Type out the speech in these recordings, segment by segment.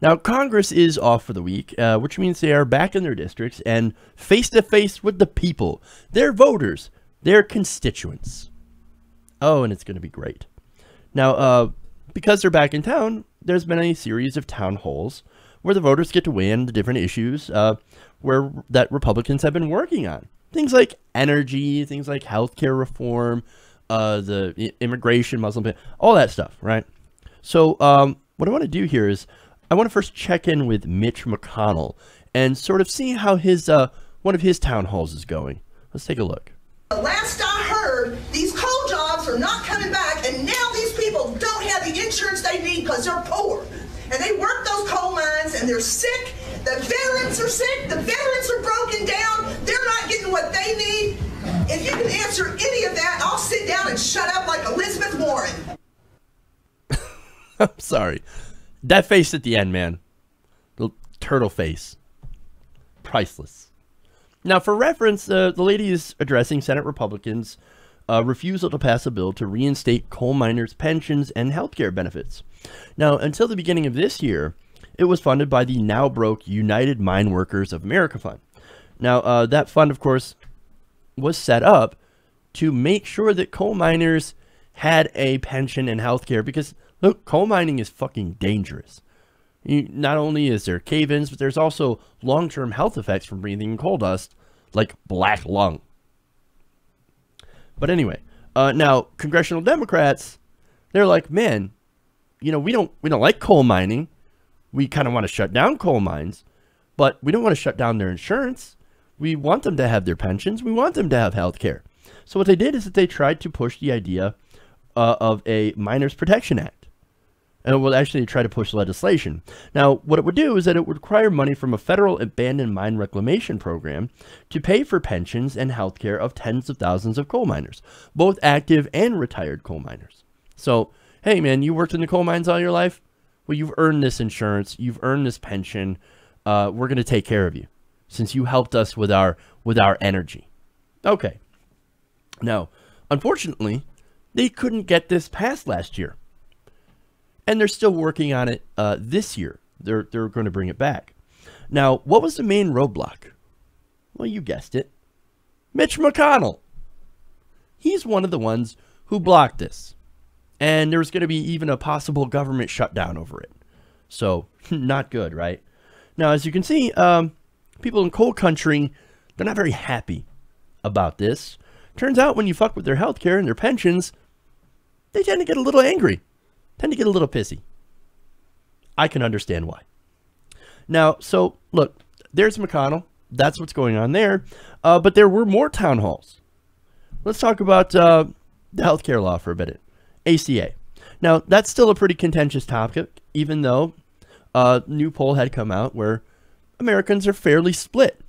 Now, Congress is off for the week, which means they are back in their districts and face-to-face with the people, their voters, their constituents. Oh, and it's going to be great. Now, because they're back in town, there's been a series of town halls where the voters get to weigh in the different issues that Republicans have been working on. Things like energy, things like healthcare reform, the immigration, Muslim, all that stuff, right? So what I want to do here is I want to first check in with Mitch McConnell and sort of see how his one of his town halls is going. Let's take a look. The last I heard, these coal jobs are not coming back, and now these people don't have the insurance they need because they're poor. And they work those coal mines, and they're sick. The veterans are sick. The veterans are broken down. They're not getting what they need. If you can answer any of that, I'll sit down and shut up like Elizabeth Warren. I'm sorry. That face at the end, man. The turtle face. Priceless. Now, for reference, the lady is addressing Senate Republicans' refusal to pass a bill to reinstate coal miners' pensions and healthcare benefits. Now, until the beginning of this year, it was funded by the now broke United Mine Workers of America Fund. Now, that fund, of course, was set up to make sure that coal miners had a pension and healthcare because, look, coal mining is fucking dangerous. Not only is there cave-ins, but there's also long-term health effects from breathing coal dust, like black lung. But anyway, now congressional Democrats, they're like, man, you know, we don't like coal mining. We kind of want to shut down coal mines, but we don't want to shut down their insurance. We want them to have their pensions. We want them to have health care. So what they did is that they tried to push the idea of a Miners Protection Act. And it will actually try to push legislation. Now, what it would do is that it would require money from a federal abandoned mine reclamation program to pay for pensions and health care of tens of thousands of coal miners, both active and retired coal miners. So, hey man, you worked in the coal mines all your life? Well, you've earned this insurance, you've earned this pension. We're going to take care of you since you helped us with our energy. Okay. Now, unfortunately, they couldn't get this passed last year. And they're still working on it this year. They're going to bring it back. Now, what was the main roadblock? Well, you guessed it. Mitch McConnell. He's one of the ones who blocked this. And there was going to be even a possible government shutdown over it. So, not good, right? Now, as you can see, people in coal country, they're not very happy about this. Turns out when you fuck with their health care and their pensions, they tend to get a little angry. Tend to get a little pissy. I can understand why. Now, so, look, there's McConnell. That's what's going on there. But there were more town halls. Let's talk about the healthcare law for a bit. ACA. Now, that's still a pretty contentious topic, even though a new poll had come out where Americans are fairly split.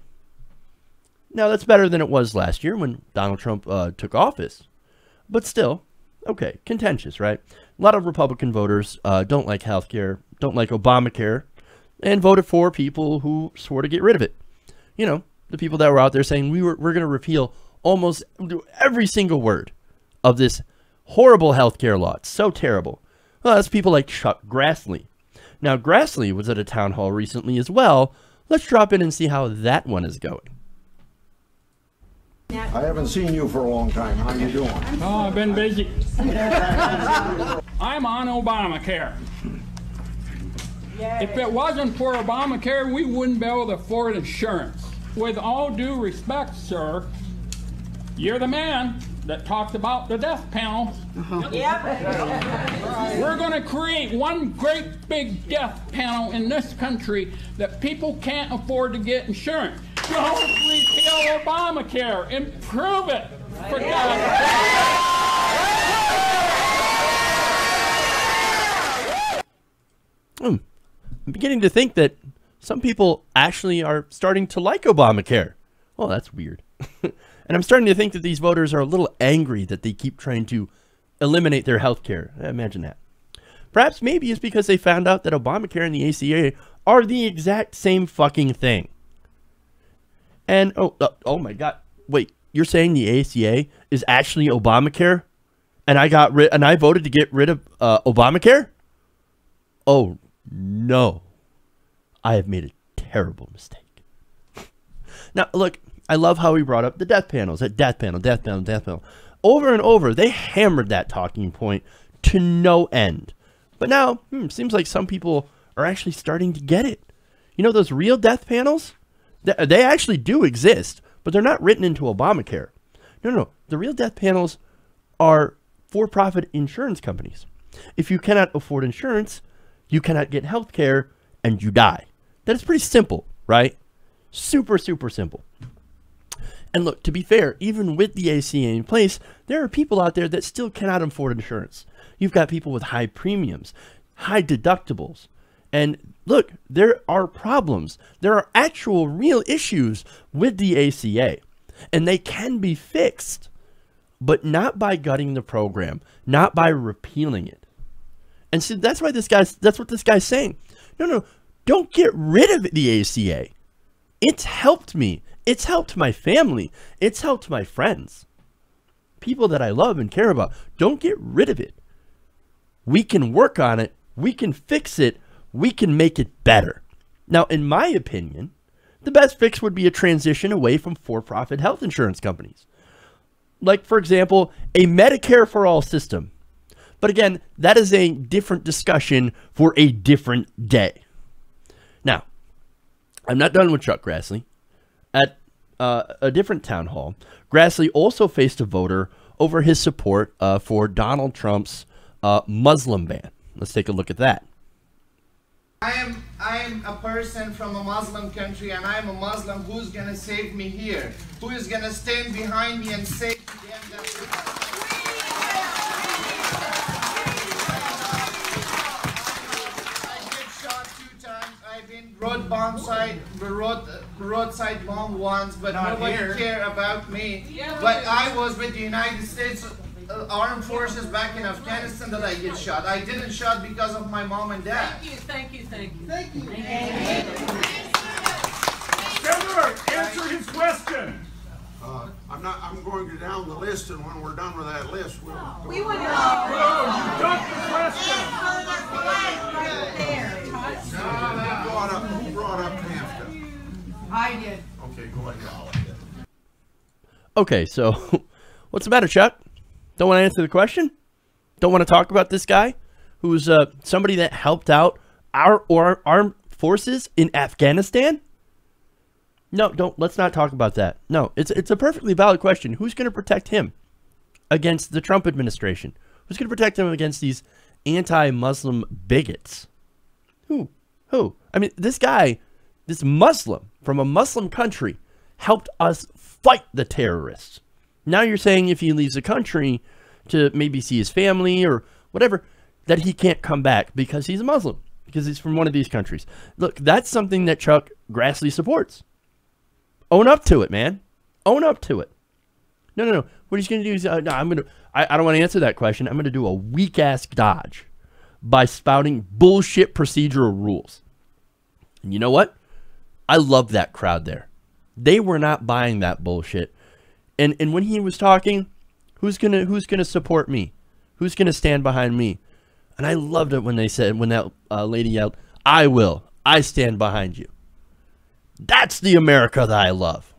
Now, that's better than it was last year when Donald Trump took office. But still, okay, contentious, right? A lot of Republican voters don't like healthcare, don't like Obamacare, and voted for people who swore to get rid of it. You know, the people that were out there saying we're going to repeal almost every single word of this horrible healthcare law. It's so terrible. Well, that's people like Chuck Grassley. Now, Grassley was at a town hall recently as well. Let's drop in and see how that one is going. I haven't seen you for a long time. How you doing? Oh, I've been busy. I'm on Obamacare. If it wasn't for Obamacare, we wouldn't be able to afford insurance. With all due respect, sir, you're the man that talked about the death panel. We're going to create one great big death panel in this country that people can't afford to get insurance. Don't repeal Obamacare. Improve it, for God's sake. I'm beginning to think that some people actually are starting to like Obamacare. Well, that's weird. And I'm starting to think that these voters are a little angry that they keep trying to eliminate their health care. Imagine that. Perhaps maybe it's because they found out that Obamacare and the ACA are the exact same fucking thing. And, oh my God. Wait, you're saying the ACA is actually Obamacare? And I voted to get rid of Obamacare? Oh, no. I have made a terrible mistake. Now, look, I love how he brought up the death panels, that death panel, death panel, death panel. Over and over, they hammered that talking point to no end. But now, seems like some people are actually starting to get it. You know, those real death panels, they actually do exist, but they're not written into Obamacare. No. The real death panels are for-profit insurance companies. If you cannot afford insurance, you cannot get health care, and you die. That is pretty simple, right? Super, super simple. And look, to be fair, even with the ACA in place, there are people out there that still cannot afford insurance. You've got people with high premiums, high deductibles. And look, there are problems. There are actual real issues with the ACA. And they can be fixed, but not by gutting the program, not by repealing it. And so that's what this guy's saying. No, don't get rid of the ACA. It's helped me. It's helped my family. It's helped my friends. People that I love and care about. Don't get rid of it. We can work on it. We can fix it. We can make it better. Now, in my opinion, the best fix would be a transition away from for-profit health insurance companies. Like, for example, a Medicare for all system. But again, that is a different discussion for a different day. Now, I'm not done with Chuck Grassley. At a different town hall, Grassley also faced a voter over his support for Donald Trump's Muslim ban. Let's take a look at that. I am a person from a Muslim country, and I'm a Muslim. Who's gonna save me here? Who is gonna stand behind me and save them? I get shot 2 times. I've been roadside bomb once, but nobody cared about me. But I was with the United States Armed Forces back in Afghanistan that I get shot. I didn't shot because of my mom and dad. Thank you. Senator, answer his question. I'm going to down the list, and when we're done with that list, we'll go. We want to You got the question. right there. Who brought up Hampton? I did. Okay, go ahead. Okay, so what's the matter, Chuck? Don't want to answer the question? Don't want to talk about this guy who's somebody that helped out our armed forces in Afghanistan? No, let's not talk about that. No, it's a perfectly valid question. Who's going to protect him against the Trump administration? Who's going to protect him against these anti-Muslim bigots? Who? I mean, this guy, this Muslim from a Muslim country, helped us fight the terrorists. Now you're saying if he leaves the country to maybe see his family or whatever, that he can't come back because he's a Muslim, because he's from one of these countries. Look, that's something that Chuck Grassley supports. Own up to it, man. Own up to it. No. What he's going to do is, I don't want to answer that question. I'm going to do a weak-ass dodge by spouting bullshit procedural rules. And you know what? I love that crowd there. They were not buying that bullshit. And when he was talking, who's gonna support me? Who's gonna stand behind me? And I loved it when that lady yelled, "I will. I stand behind you." That's the America that I love.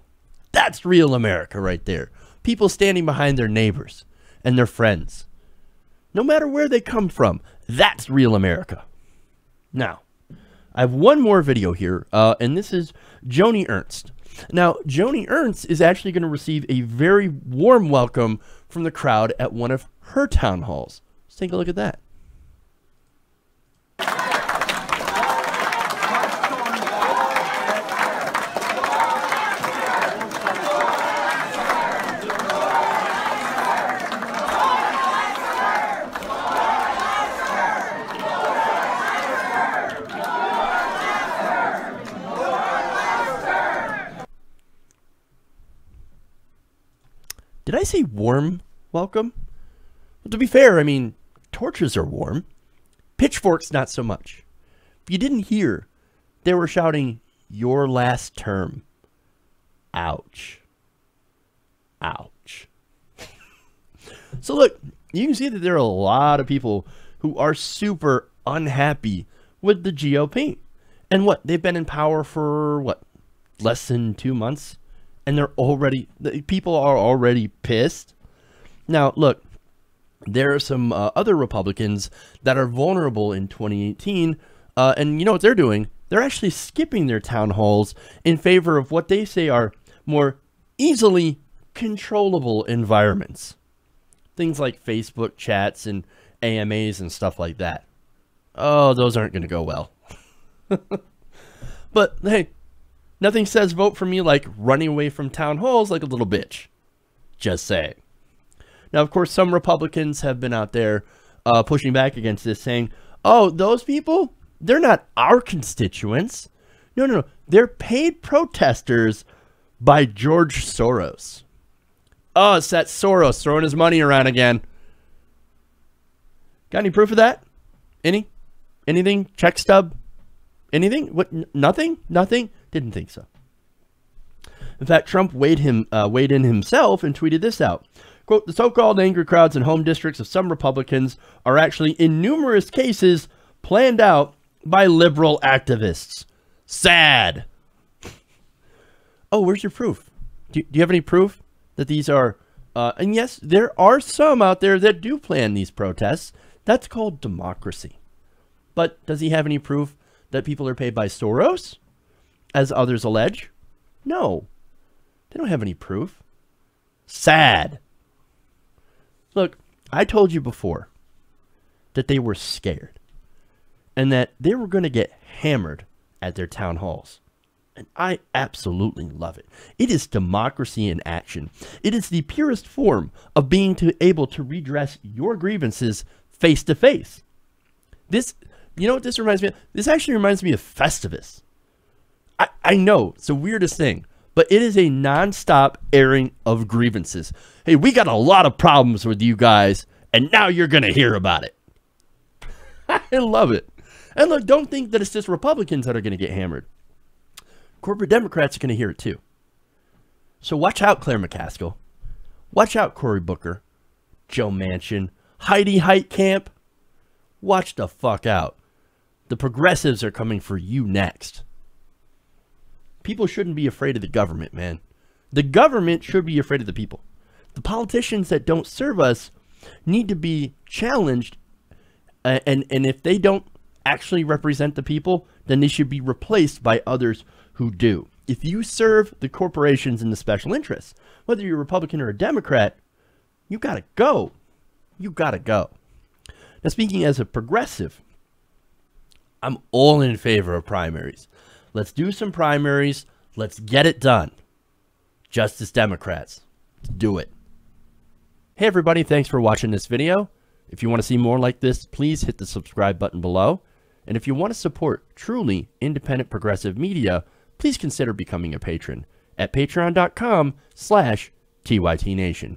That's real America right there. People standing behind their neighbors and their friends. No matter where they come from, that's real America. Now, I have one more video here, and this is Joni Ernst. Now, Joni Ernst is actually going to receive a very warm welcome from the crowd at one of her town halls. Let's take a look at that. Did I say warm welcome? Well, to be fair, I mean, torches are warm. Pitchforks, not so much. If you didn't hear, they were shouting, "Your last term." Ouch. Ouch. So look, you can see that there are a lot of people who are super unhappy with the GOP. And what? They've been in power for, what, less than 2 months? And people are already pissed. Now, look, there are some other Republicans that are vulnerable in 2018. And you know what they're doing? They're actually skipping their town halls in favor of what they say are more easily controllable environments. Things like Facebook chats and AMAs and stuff like that. Oh, those aren't going to go well. But hey, nothing says vote for me like running away from town halls like a little bitch. Just saying. Now, of course, some Republicans have been out there pushing back against this, saying, oh, those people, they're not our constituents. No. They're paid protesters by George Soros. Oh, it's that Soros throwing his money around again. Got any proof of that? Anything? Check stub? Anything? What? Nothing? Didn't think so. In fact, Trump weighed in himself and tweeted this out. Quote, the so-called angry crowds in home districts of some Republicans are actually, in numerous cases, planned out by liberal activists. Sad. Oh, where's your proof? Do you have any proof that these are... and yes, there are some out there that do plan these protests. That's called democracy. But does he have any proof that people are paid by Soros, as others allege? No. They don't have any proof. Sad. Look, I told you before that they were scared and that they were going to get hammered at their town halls. And I absolutely love it. It is democracy in action. It is the purest form of being able to redress your grievances face to face. This, you know what this reminds me of? This actually reminds me of Festivus. I know, it's the weirdest thing, but it is a nonstop airing of grievances. Hey, we got a lot of problems with you guys, and now you're going to hear about it. I love it. And look, don't think that it's just Republicans that are going to get hammered. Corporate Democrats are going to hear it too. So watch out, Claire McCaskill. Watch out, Cory Booker, Joe Manchin, Heidi Heitkamp. Watch the fuck out. The progressives are coming for you next. People shouldn't be afraid of the government, man. The government should be afraid of the people. The politicians that don't serve us need to be challenged. And if they don't actually represent the people, then they should be replaced by others who do. If you serve the corporations and the special interests, whether you're a Republican or a Democrat, you gotta go. You gotta go. Now, speaking as a progressive, I'm all in favor of primaries. Let's do some primaries. Let's get it done. Justice Democrats, let's do it. Hey everybody, thanks for watching this video. If you want to see more like this, please hit the subscribe button below. And if you want to support truly independent progressive media, please consider becoming a patron at patreon.com/TYTNation.